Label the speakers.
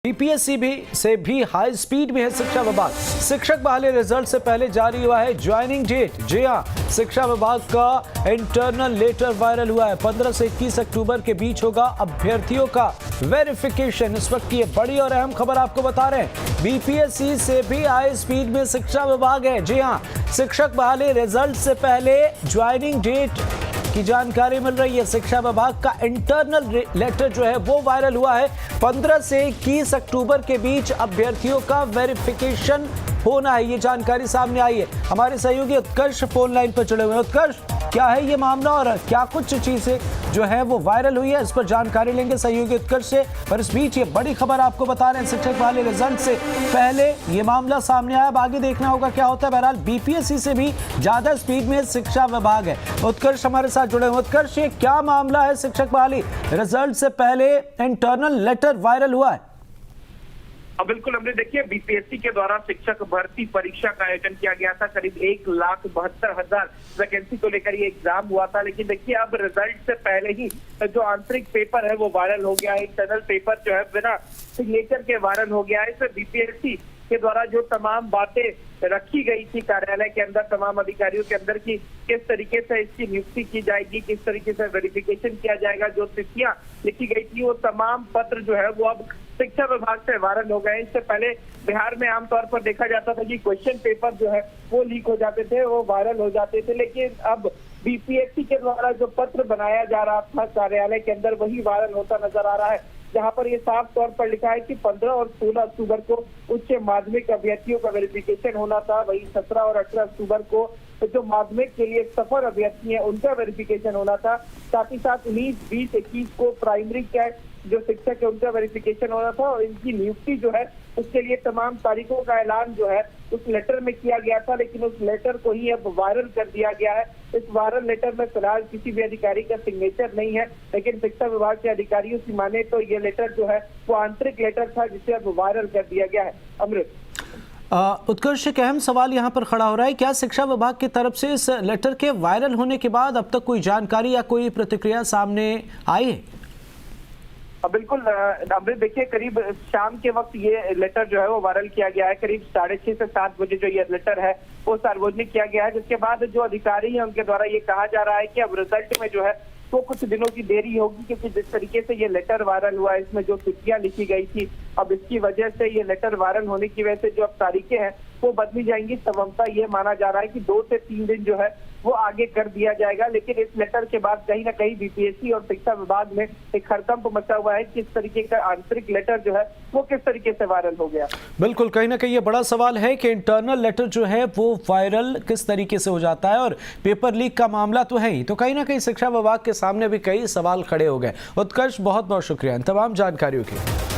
Speaker 1: BPSC से भी high speed में है शिक्षा विभाग। शिक्षक बहाली रिजल्ट से पहले जारी हुआ है ज्वाइनिंग डेट। जी हां, शिक्षा विभाग का इंटरनल लेटर वायरल हुआ है। 15 से 21 अक्टूबर के बीच होगा अभ्यर्थियों का वेरिफिकेशन। इस वक्त की बड़ी और अहम खबर आपको बता रहे हैं, बीपीएससी से भी हाई स्पीड में शिक्षा विभाग है। जी हां, शिक्षक बहाली रिजल्ट से पहले ज्वाइनिंग डेट की जानकारी मिल रही है। शिक्षा विभाग का इंटरनल लेटर जो है वो वायरल हुआ है। 15 से 21 अक्टूबर के बीच अभ्यर्थियों का वेरिफिकेशन होना है, ये जानकारी सामने आई है। हमारे सहयोगी उत्कर्ष फोन लाइन पर जुड़े हुए हैं। उत्कर्ष, क्या है ये मामला और क्या कुछ चीजें जो है वो वायरल हुई है, इस पर जानकारी लेंगे सहयोगी उत्कर्ष से। पर इस बीच ये बड़ी खबर आपको बता रहे हैं, शिक्षक बहाली रिजल्ट से पहले ये मामला सामने आया। अब आगे देखना होगा क्या होता है। बहरहाल बीपीएससी से भी ज्यादा स्पीड में शिक्षा विभाग है। उत्कर्ष हमारे साथ जुड़े हुए। उत्कर्ष, ये क्या मामला है? शिक्षक बहाली रिजल्ट से पहले इंटरनल लेटर वायरल हुआ है।
Speaker 2: बिल्कुल हमने देखिए, बीपीएससी के द्वारा शिक्षक भर्ती परीक्षा का आयोजन किया गया था। करीब 1,72,000 वैकेंसी को लेकर ये एग्जाम हुआ था। लेकिन देखिए, अब रिजल्ट से पहले ही जो आंतरिक पेपर है वो वायरल हो गया है। इंटरनल पेपर जो है बिना सिग्नेचर के वायरल हो गया है। इसमें बीपीएससी के द्वारा जो तमाम बातें रखी गई थी कार्यालय के अंदर, तमाम अधिकारियों के अंदर की किस तरीके से इसकी नियुक्ति की जाएगी, किस तरीके से वेरिफिकेशन किया जाएगा, जो तिथियां लिखी गई थी, वो तमाम पत्र जो है वो अब शिक्षा विभाग से वायरल हो गए। इससे पहले बिहार में आमतौर पर देखा जाता था कि क्वेश्चन पेपर जो है वो लीक हो जाते थे, वो वायरल हो जाते थे। लेकिन अब बीपीएससी के द्वारा जो पत्र बनाया जा रहा था कार्यालय के अंदर, वही वायरल होता नजर आ रहा है, जहां पर ये साफ तौर पर लिखा है कि 15 और 16 अक्टूबर को उच्च माध्यमिक अभ्यर्थियों का वेरिफिकेशन होना था। वही 17 और 18 अक्टूबर को जो माध्यमिक के लिए सफर अभ्यर्थी है उनका वेरिफिकेशन होना था। साथ ही साथ 19, 20, 21 को प्राइमरी का जो शिक्षक है उनका वेरिफिकेशन होना था और इनकी नियुक्ति जो है उसके लिए तमाम तारीखों का ऐलान जो है उस लेटर में किया गया था। लेकिन उस लेटर को ही अब वायरल कर दिया गया है। इस वायरल लेटर में फिलहाल किसी भी अधिकारी का सिग्नेचर नहीं है, लेकिन शिक्षा विभाग के अधिकारियों की माने तो ये लेटर जो है वो आंतरिक लेटर था, जिसे अब वायरल कर दिया गया है। अमृत,
Speaker 1: उत्कर्ष, एक अहम सवाल यहाँ पर खड़ा हो रहा है, क्या शिक्षा विभाग की तरफ से इस लेटर के वायरल होने के बाद अब तक कोई जानकारी या कोई प्रतिक्रिया सामने आई है?
Speaker 2: बिल्कुल अमृत, देखिए, करीब शाम के वक्त ये लेटर जो है वो वायरल किया गया है। करीब 6:30 से 7 बजे जो ये लेटर है वो सार्वजनिक किया गया है, जिसके बाद जो अधिकारी है उनके द्वारा ये कहा जा रहा है कि अब रिजल्ट में जो है तो कुछ दिनों की देरी होगी, क्योंकि जिस तरीके से ये लेटर वायरल हुआ है इसमें जो तिथियां लिखी गई थी, अब इसकी वजह से ये लेटर वायरल होने की वजह से जो अब तारीखें हैं वो बदली जाएंगी। संभवतः ये माना जा रहा है कि 2 से 3 दिन जो है वो आगे कर दिया जाएगा। लेकिन इस लेटर के बाद कहीं ना कहीं बीपीएससी और शिक्षा विभाग में एक हड़कंप मचा हुआ है, किस तरीके का आंतरिक लेटर जो है वो किस तरीके से वायरल हो गया।
Speaker 1: बिल्कुल, कहीं ना कहीं ये बड़ा सवाल है कि इंटरनल लेटर जो है वो वायरल किस तरीके से हो जाता है, और पेपर लीक का मामला तो है ही, तो कहीं ना कहीं शिक्षा विभाग के सामने भी कई सवाल खड़े हो गए। उत्कर्ष, बहुत बहुत शुक्रिया इन तमाम जानकारियों के लिए।